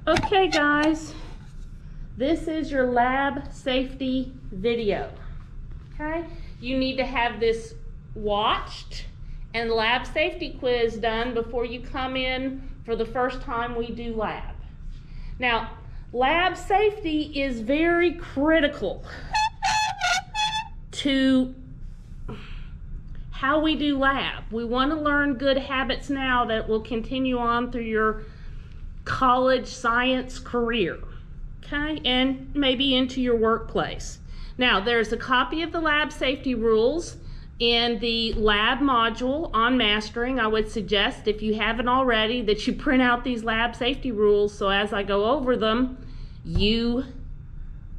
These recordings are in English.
Okay guys, this is your lab safety video. Okay, you need to have this watched and lab safety quiz done before you come in for the first time we do lab. Now, lab safety is very critical to how we do lab. We want to learn good habits now that will continue on through your college science career, okay, and maybe into your workplace. Now, there's a copy of the lab safety rules in the lab module on mastering. I would suggest, if you haven't already, that you print out these lab safety rules so as I go over them, you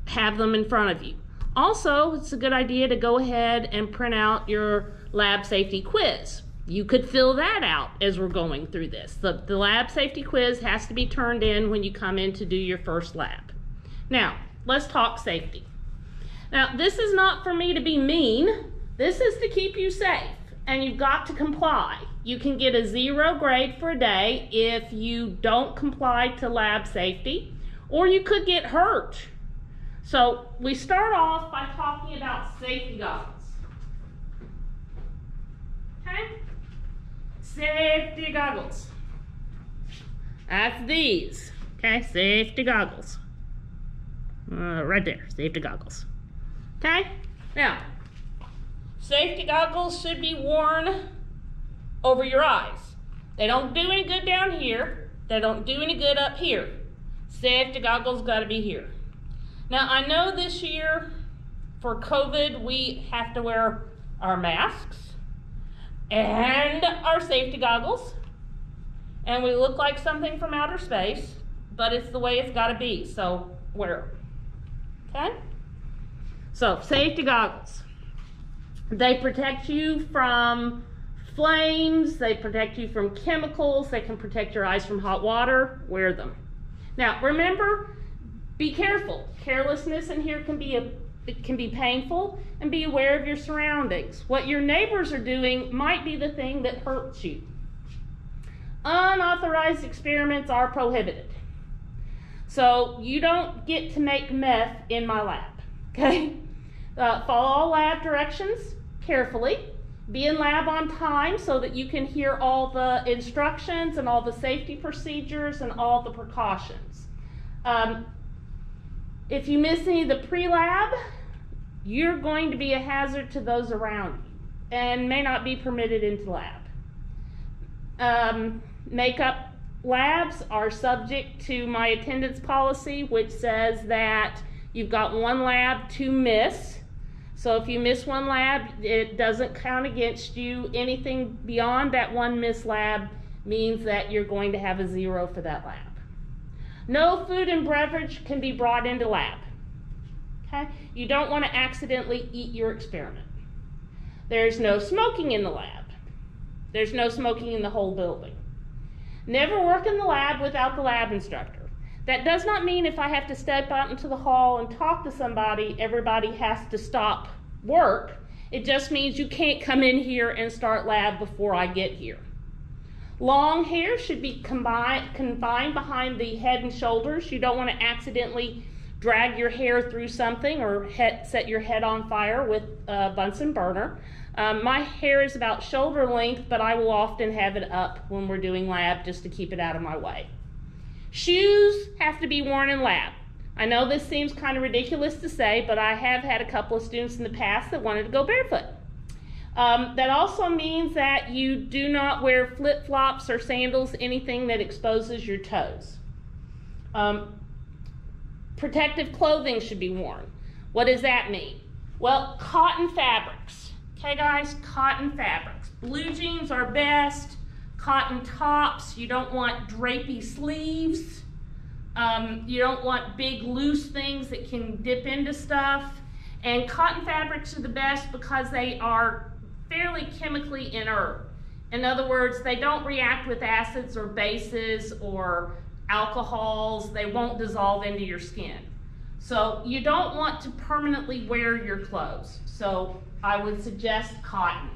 have them in front of you. Also, it's a good idea to go ahead and print out your lab safety quiz. You could fill that out as we're going through this. The lab safety quiz has to be turned in when you come in to do your first lab. Now, let's talk safety. Now, this is not for me to be mean. This is to keep you safe, and you've got to comply. You can get a 0 grade for a day if you don't comply to lab safety, or you could get hurt. So we start off by talking about safety goggles. Okay? Safety goggles. That's these. Okay, safety goggles. Right there, safety goggles. Okay? Now, safety goggles should be worn over your eyes. They don't do any good down here. They don't do any good up here. Safety goggles got to be here. Now, I know this year for COVID, we have to wear our masks and our safety goggles, and we look like something from outer space, but it's the way it's got to be, so wear them. Okay? So, safety goggles. They protect you from flames, they protect you from chemicals, they can protect your eyes from hot water. Wear them. Now, remember, be careful. Carelessness in here it can be painful, and be aware of your surroundings. What your neighbors are doing might be the thing that hurts you. Unauthorized experiments are prohibited. So you don't get to make meth in my lab, okay? Follow all lab directions carefully. Be in lab on time so that you can hear all the instructions and all the safety procedures and all the precautions. If you miss any of the pre-lab, you're going to be a hazard to those around you and may not be permitted into lab. Makeup labs are subject to my attendance policy, which says that you've got one lab to miss. So if you miss one lab, it doesn't count against you. Anything beyond that one missed lab means that you're going to have a 0 for that lab. No food and beverage can be brought into lab. Okay? You don't want to accidentally eat your experiment. There's no smoking in the lab. There's no smoking in the whole building. Never work in the lab without the lab instructor. That does not mean if I have to step out into the hall and talk to somebody, everybody has to stop work. It just means you can't come in here and start lab before I get here. Long hair should be confined behind the head and shoulders. You don't want to accidentally drag your hair through something or set your head on fire with a Bunsen burner. My hair is about shoulder length, but I will often have it up when we're doing lab just to keep it out of my way. Shoes have to be worn in lab. I know this seems kind of ridiculous to say, but I have had a couple of students in the past that wanted to go barefoot. That also means that you do not wear flip-flops or sandals, anything that exposes your toes. Protective clothing should be worn. What does that mean? Well, cotton fabrics. Okay guys, cotton fabrics. Blue jeans are best. Cotton tops, you don't want drapey sleeves. You don't want big loose things that can dip into stuff. And cotton fabrics are the best because they are fairly chemically inert. In other words, they don't react with acids or bases or alcohols. They won't dissolve into your skin. So you don't want to permanently wear your clothes. So I would suggest cotton.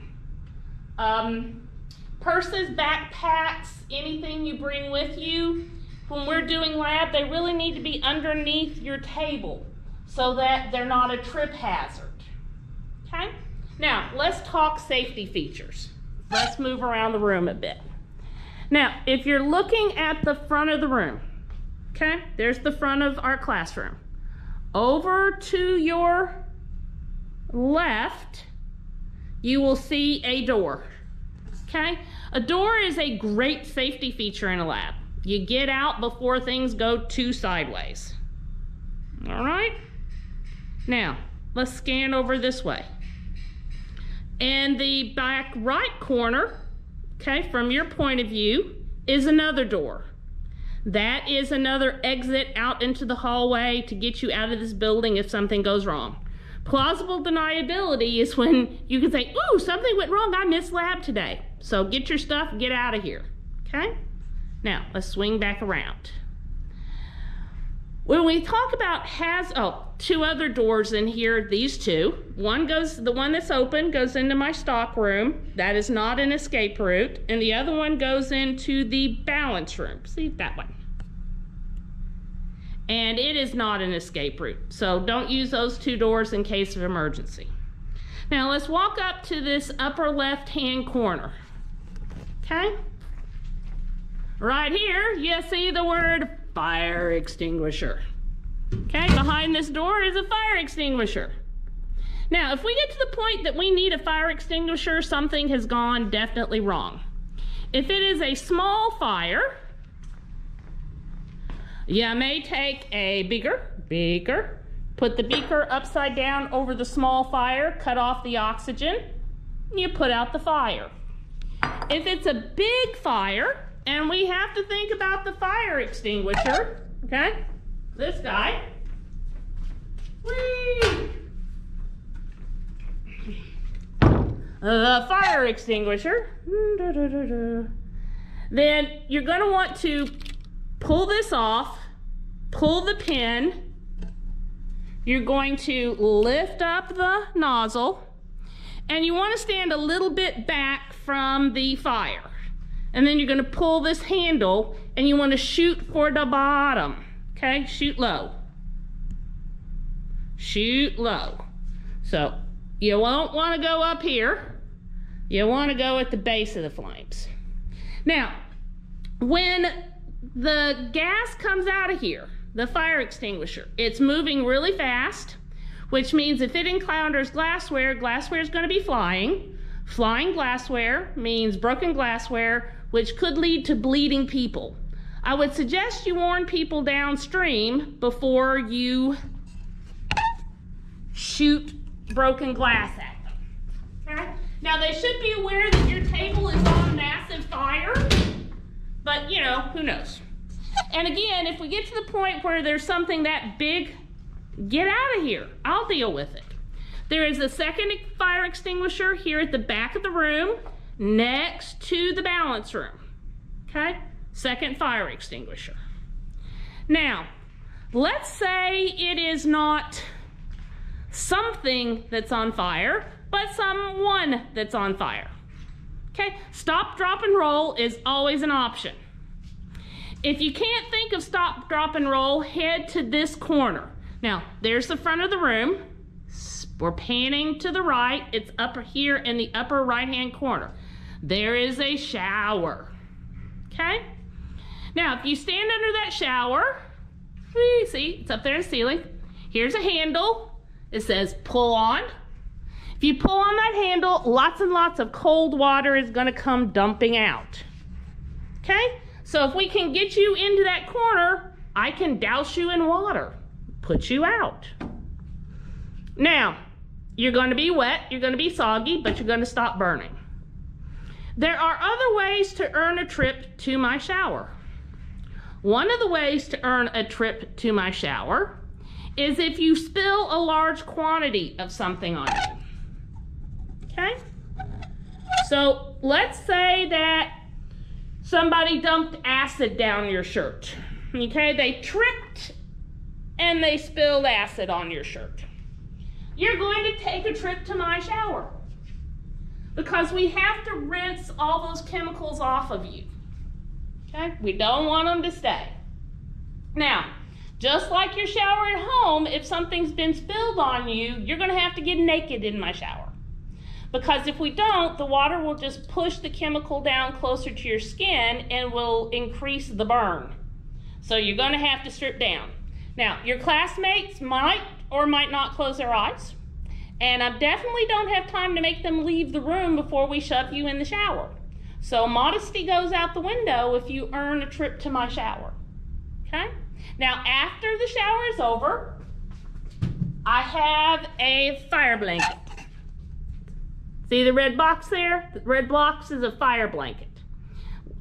Purses, backpacks, anything you bring with you, when we're doing lab, they really need to be underneath your table so that they're not a trip hazard. Okay? Now, let's talk safety features. Let's move around the room a bit. Now, if you're looking at the front of the room, okay, there's the front of our classroom. Over to your left, you will see a door, okay? A door is a great safety feature in a lab. You get out before things go too sideways. All right? Now, let's scan over this way. In the back right corner, okay, from your point of view, is another door. That is another exit out into the hallway to get you out of this building if something goes wrong. Plausible deniability is when you can say, ooh, something went wrong, I missed lab today. So get your stuff, get out of here, okay? Now, let's swing back around. When we talk about two other doors in here, these two. The one that's open goes into my stock room. That is not an escape route. And the other one goes into the balance room. See, that one. And it is not an escape route. So don't use those two doors in case of emergency. Now let's walk up to this upper left-hand corner. Okay? Right here, you see the word fire extinguisher. Okay, behind this door is a fire extinguisher. Now, if we get to the point that we need a fire extinguisher, something has gone definitely wrong. If it is a small fire, you may take a beaker, put the beaker upside down over the small fire, cut off the oxygen, and you put out the fire. If it's a big fire, and we have to think about the fire extinguisher, okay? This guy. Whee! The fire extinguisher. Then you're going to want to pull this off, pull the pin. You're going to lift up the nozzle, and you want to stand a little bit back from the fire. And then you're going to pull this handle, and you want to shoot for the bottom. Okay, shoot low. Shoot low. So you won't want to go up here. You want to go at the base of the flames. Now, when the gas comes out of here, the fire extinguisher, it's moving really fast, which means if it encounters glassware, glassware is going to be flying. Flying glassware means broken glassware, which could lead to bleeding people. I would suggest you warn people downstream before you shoot broken glass at them. Okay? Now, they should be aware that your table is on massive fire, but, you know, who knows? And again, if we get to the point where there's something that big, get out of here. I'll deal with it. There is a second fire extinguisher here at the back of the room next to the balance room. Okay? Second fire extinguisher. Now, let's say it is not something that's on fire, but someone that's on fire. Okay? Stop, drop, and roll is always an option. If you can't think of stop, drop, and roll, head to this corner. Now, there's the front of the room. We're panning to the right. It's up here in the upper right-hand corner. There is a shower. Okay? Now, if you stand under that shower, see, it's up there in the ceiling. Here's a handle. It says pull on. If you pull on that handle, lots and lots of cold water is going to come dumping out. Okay? So if we can get you into that corner, I can douse you in water, put you out. Now, you're going to be wet, you're going to be soggy, but you're going to stop burning. There are other ways to earn a trip to my shower. One of the ways to earn a trip to my shower is if you spill a large quantity of something on you. Okay? So let's say that somebody dumped acid down your shirt. Okay? They tripped and they spilled acid on your shirt. You're going to take a trip to my shower because we have to rinse all those chemicals off of you. Okay? We don't want them to stay. Now, just like your shower at home, if something's been spilled on you, you're going to have to get naked in my shower. Because if we don't, the water will just push the chemical down closer to your skin and will increase the burn. So you're going to have to strip down. Now, your classmates might or might not close their eyes. And I definitely don't have time to make them leave the room before we shove you in the shower. So modesty goes out the window if you earn a trip to my shower. Okay? Now, after the shower is over, I have a fire blanket. See the red box there? The red box is a fire blanket.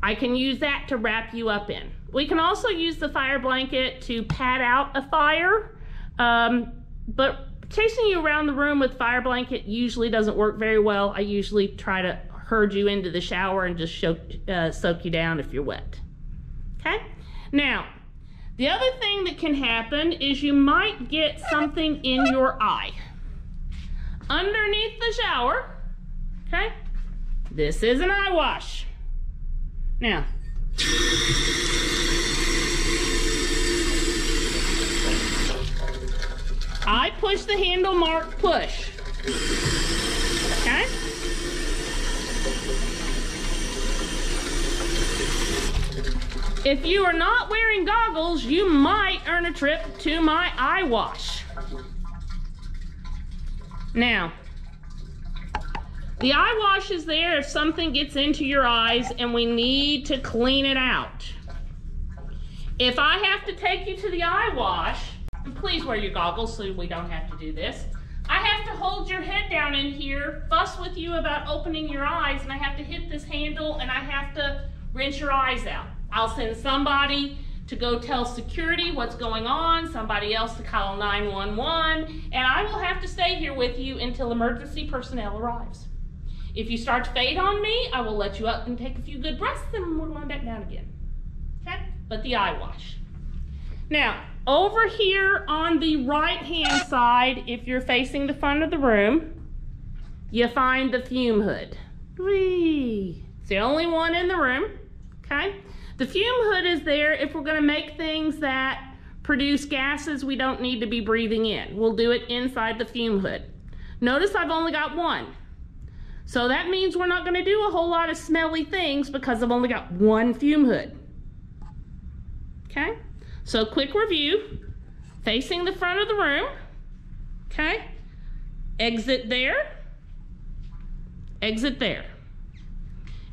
I can use that to wrap you up in. We can also use the fire blanket to pad out a fire, but chasing you around the room with fire blanket usually doesn't work very well. I usually try to herd you into the shower and just soak you down if you're wet. Okay? Now, the other thing that can happen is you might get something in your eye. Underneath the shower, okay? This is an eye wash. Now, I push the handle marked push. Okay? If you are not wearing goggles, you might earn a trip to my eye wash. Now, the eye wash is there if something gets into your eyes and we need to clean it out. If I have to take you to the eye wash, and please wear your goggles so we don't have to do this, I have to hold your head down in here, fuss with you about opening your eyes, and I have to hit this handle and I have to rinse your eyes out. I'll send somebody to go tell security what's going on, somebody else to call 911, and I will have to stay here with you until emergency personnel arrives. If you start to fade on me, I will let you up and take a few good breaths, and we're going back down again. Okay? But the eye wash. Now, over here on the right-hand side, if you're facing the front of the room, you find the fume hood. Whee! It's the only one in the room. Okay? The fume hood is there if we're going to make things that produce gases we don't need to be breathing in. We'll do it inside the fume hood. Notice I've only got one. So that means we're not going to do a whole lot of smelly things because I've only got one fume hood. Okay? So quick review. Facing the front of the room. Okay? Exit there. Exit there.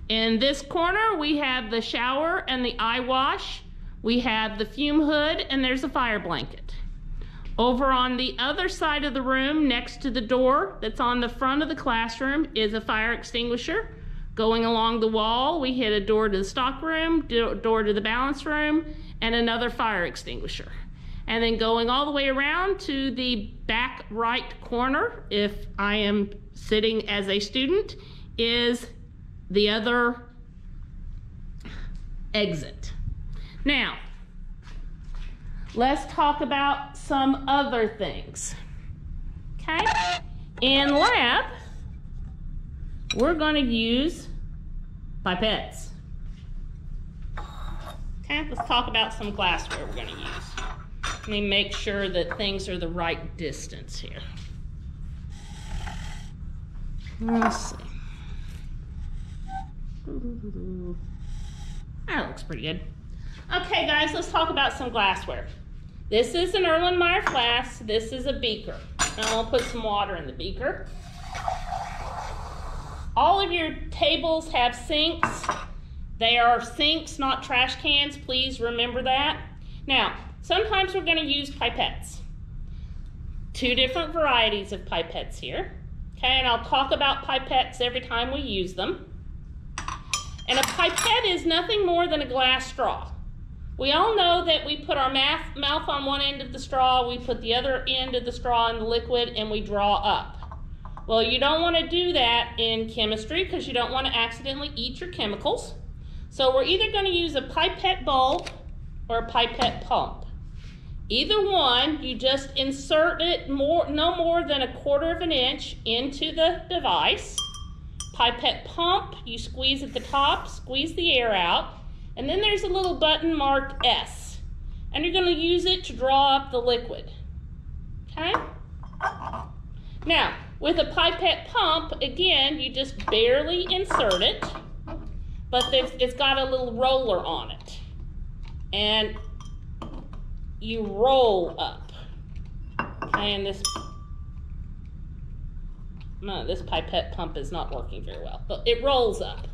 In this corner, we have the shower and the eye wash. We have the fume hood, and there's a fire blanket. Over on the other side of the room, next to the door that's on the front of the classroom, is a fire extinguisher. Going along the wall, we hit a door to the stock room, door to the balance room, and another fire extinguisher. And then going all the way around to the back right corner, if I am sitting as a student, is the other exit. Now, let's talk about some other things. Okay? In lab, we're going to use pipettes. Okay, let's talk about some glassware we're going to use. Let me make sure that things are the right distance here. Let's see. That looks pretty good. Okay, guys, let's talk about some glassware. This is an Erlenmeyer flask. This is a beaker. And I'm gonna put some water in the beaker. All of your tables have sinks. They are sinks, not trash cans. Please remember that. Now, sometimes we're gonna use pipettes. Two different varieties of pipettes here. Okay, and I'll talk about pipettes every time we use them. And a pipette is nothing more than a glass straw. We all know that we put our mouth on one end of the straw, we put the other end of the straw in the liquid, and we draw up. Well, you don't want to do that in chemistry because you don't want to accidentally eat your chemicals. So we're either going to use a pipette bulb or a pipette pump. Either one, you just insert it no more than 1/4 of an inch into the device. Pipette pump, you squeeze at the top, squeeze the air out, and then there's a little button marked S. and you're going to use it to draw up the liquid. Okay? Now, with a pipette pump, again, you just barely insert it, but it's got a little roller on it. And you roll up. Okay, and this pipette pump is not working very well, but it rolls up.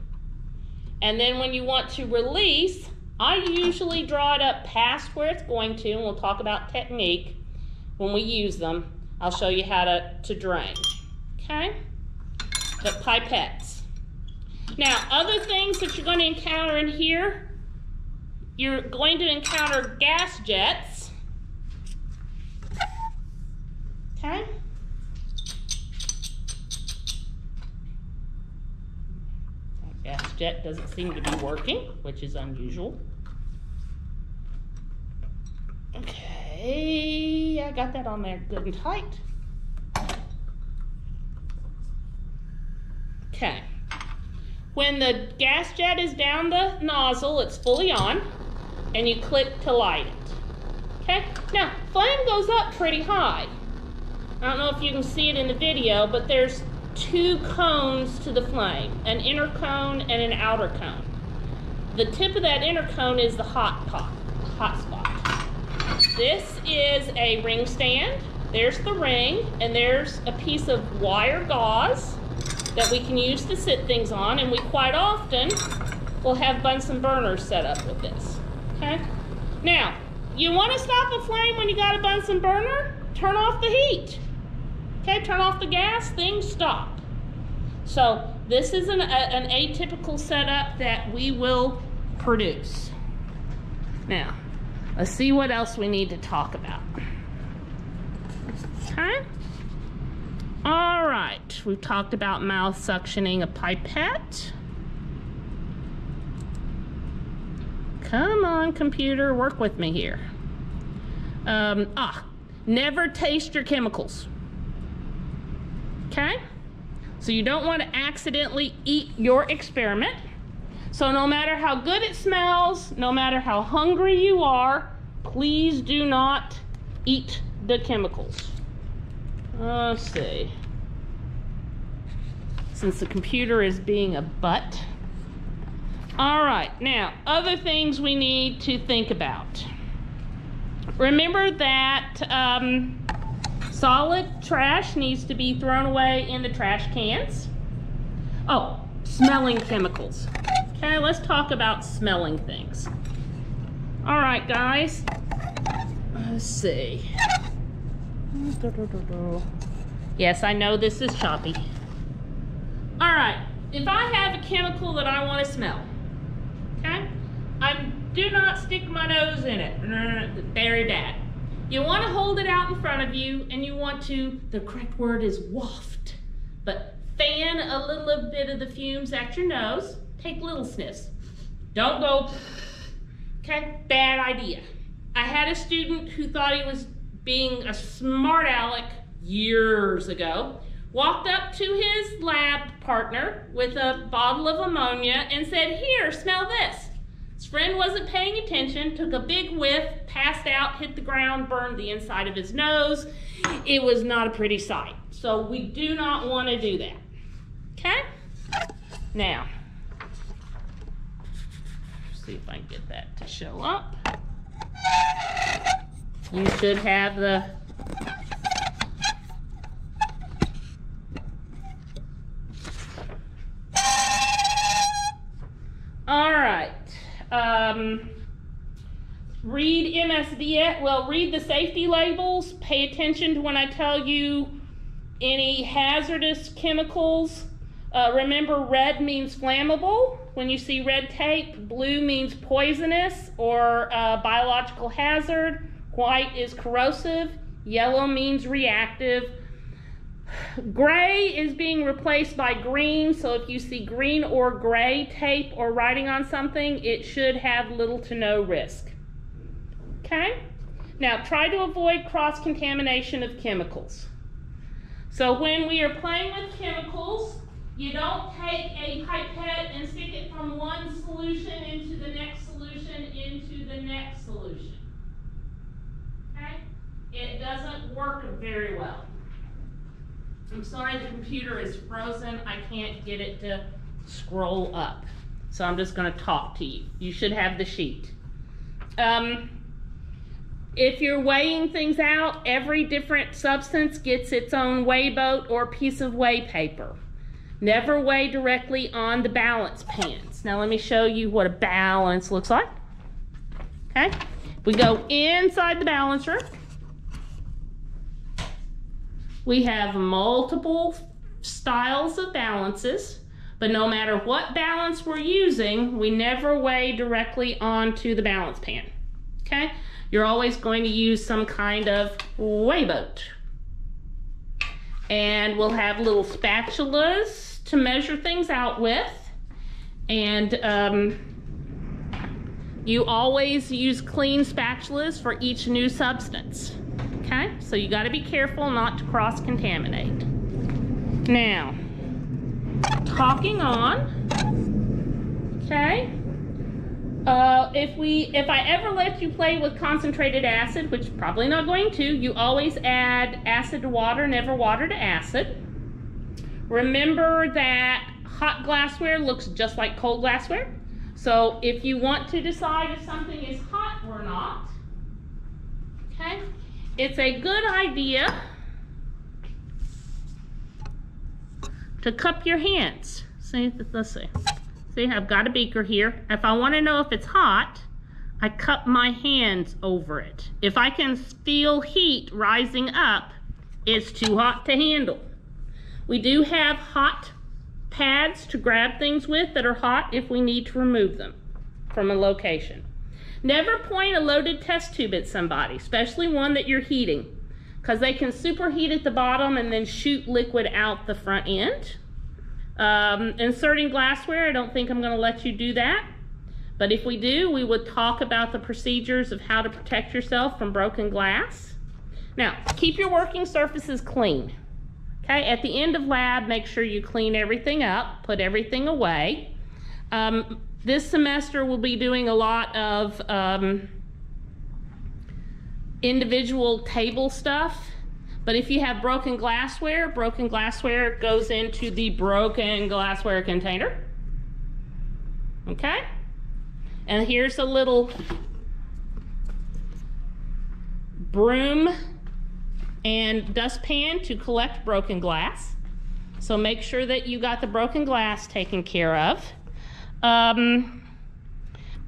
And then when you want to release, I usually draw it up past where it's going to, and we'll talk about technique when we use them. I'll show you how to drain. Okay? But pipettes. Now, other things that you're going to encounter in here, you're going to encounter gas jets. Okay? That gas jet doesn't seem to be working, which is unusual. Okay, I got that on there good and tight. Okay. When the gas jet is down the nozzle, it's fully on, and you click to light it. Okay? Now, flame goes up pretty high. I don't know if you can see it in the video, but there's two cones to the flame, an inner cone and an outer cone. The tip of that inner cone is the hot spot. This is a ring stand. There's the ring, and there's a piece of wire gauze that we can use to sit things on, and we quite often will have Bunsen burners set up with this. Okay? Now, you want to stop a flame when you got a Bunsen burner? Turn off the heat. Okay, turn off the gas, things stop. So this is an atypical setup that we will produce. Now, let's see what else we need to talk about. Okay? All right, we've talked about mouth suctioning a pipette. Come on, computer, work with me here. Never taste your chemicals. Okay? So you don't want to accidentally eat your experiment. So no matter how good it smells, no matter how hungry you are, please do not eat the chemicals. Let's see. Since the computer is being a butt. All right, now, other things we need to think about. Remember that solid trash needs to be thrown away in the trash cans. Oh, smelling chemicals. Okay, let's talk about smelling things. All right, guys. Let's see. Yes, I know this is choppy. All right, if I have a chemical that I want to smell, okay, I do not stick my nose in it. Very bad. You want to hold it out in front of you, and you want to, the correct word is waft, but fan a little bit of the fumes at your nose. Take little sniffs. Don't go, okay, bad idea. I had a student who thought he was being a smart aleck years ago, walked up to his lab partner with a bottle of ammonia and said, "Here, smell this." His friend wasn't paying attention, took a big whiff, passed out, hit the ground, burned the inside of his nose. It was not a pretty sight. So we do not want to do that. Okay? Now, see if I can get that to show up. You should have the all right. Read MSD, well, read the safety labels. Pay attention to when I tell you any hazardous chemicals. Remember, red means flammable. When you see red tape, blue means poisonous or biological hazard. White is corrosive. Yellow means reactive. Gray is being replaced by green, so if you see green or gray tape or writing on something, it should have little to no risk. Okay? Now, try to avoid cross-contamination of chemicals. So when we are playing with chemicals, you don't take a pipette and stick it from one solution into the next solution into the next solution. it doesn't work very well. I'm sorry, the computer is frozen. I can't get it to scroll up. So I'm just going to talk to you. You should have the sheet. If you're weighing things out, every different substance gets its own weigh boat or piece of weigh paper. Never weigh directly on the balance pans. Now let me show you what a balance looks like. Okay, we go inside the balancer. We have multiple styles of balances, but no matter what balance we're using, we never weigh directly onto the balance pan. Okay, you're always going to use some kind of weigh boat. And we'll have little spatulas to measure things out with. And you always use clean spatulas for each new substance. Okay, so you got to be careful not to cross-contaminate. Now, talking on, okay, if I ever let you play with concentrated acid, which probably not going to, you always add acid to water, never water to acid. Remember that hot glassware looks just like cold glassware. So if you want to decide if something is hot or not, okay, it's a good idea to cup your hands. See, let's see. See, I've got a beaker here. If I want to know if it's hot, I cup my hands over it. If I can feel heat rising up, it's too hot to handle. We do have hot pads to grab things with that are hot if we need to remove them from a location. Never point a loaded test tube at somebody, especially one that you're heating, because they can superheat at the bottom and then shoot liquid out the front end. Inserting glassware, I don't think I'm going to let you do that. But if we do, we would talk about the procedures of how to protect yourself from broken glass. Now, keep your working surfaces clean. Okay, at the end of lab, make sure you clean everything up, put everything away. This semester we'll be doing a lot of individual table stuff. But if you have broken glassware goes into the broken glassware container. Okay? And here's a little broom and dustpan to collect broken glass. So make sure that you got the broken glass taken care of.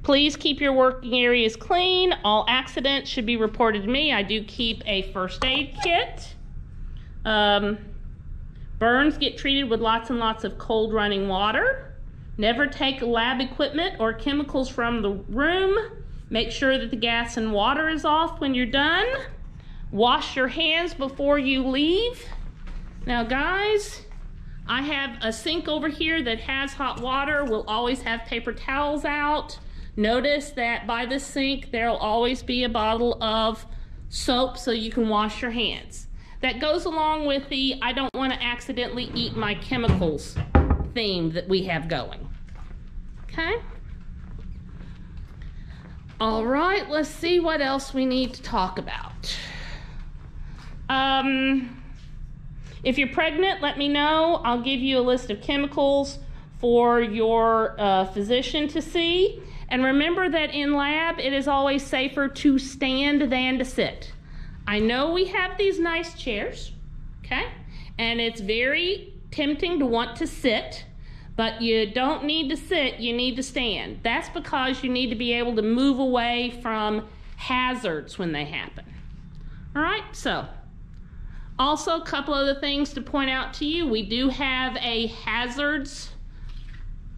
Please keep your working areas clean. All accidents should be reported to me. I do keep a first aid kit. Burns get treated with lots and lots of cold running water. Never take lab equipment or chemicals from the room. Make sure that the gas and water is off when you're done. Wash your hands before you leave. Now guys, I have a sink over here that has hot water. We'll always have paper towels out. Notice that by the sink there'll always be a bottle of soap so you can wash your hands. That goes along with the I don't want to accidentally eat my chemicals theme that we have going. Okay? All right, let's see what else we need to talk about. If you're pregnant, let me know. I'll give you a list of chemicals for your physician to see. And remember that in lab, it is always safer to stand than to sit. I know we have these nice chairs, okay? And it's very tempting to want to sit, but you don't need to sit, you need to stand. That's because you need to be able to move away from hazards when they happen. All right, so also a couple other things to point out to you. We do have a hazards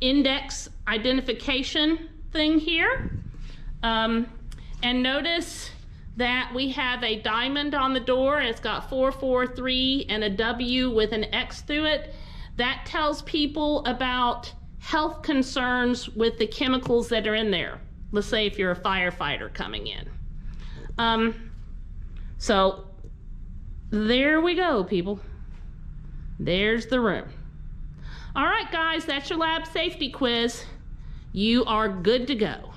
index identification thing here. And notice that we have a diamond on the door. It's got 443 and a W with an X through it. That tells people about health concerns with the chemicals that are in there. Let's say if you're a firefighter coming in. So there we go, people. There's the room. All right, guys, that's your lab safety quiz. You are good to go.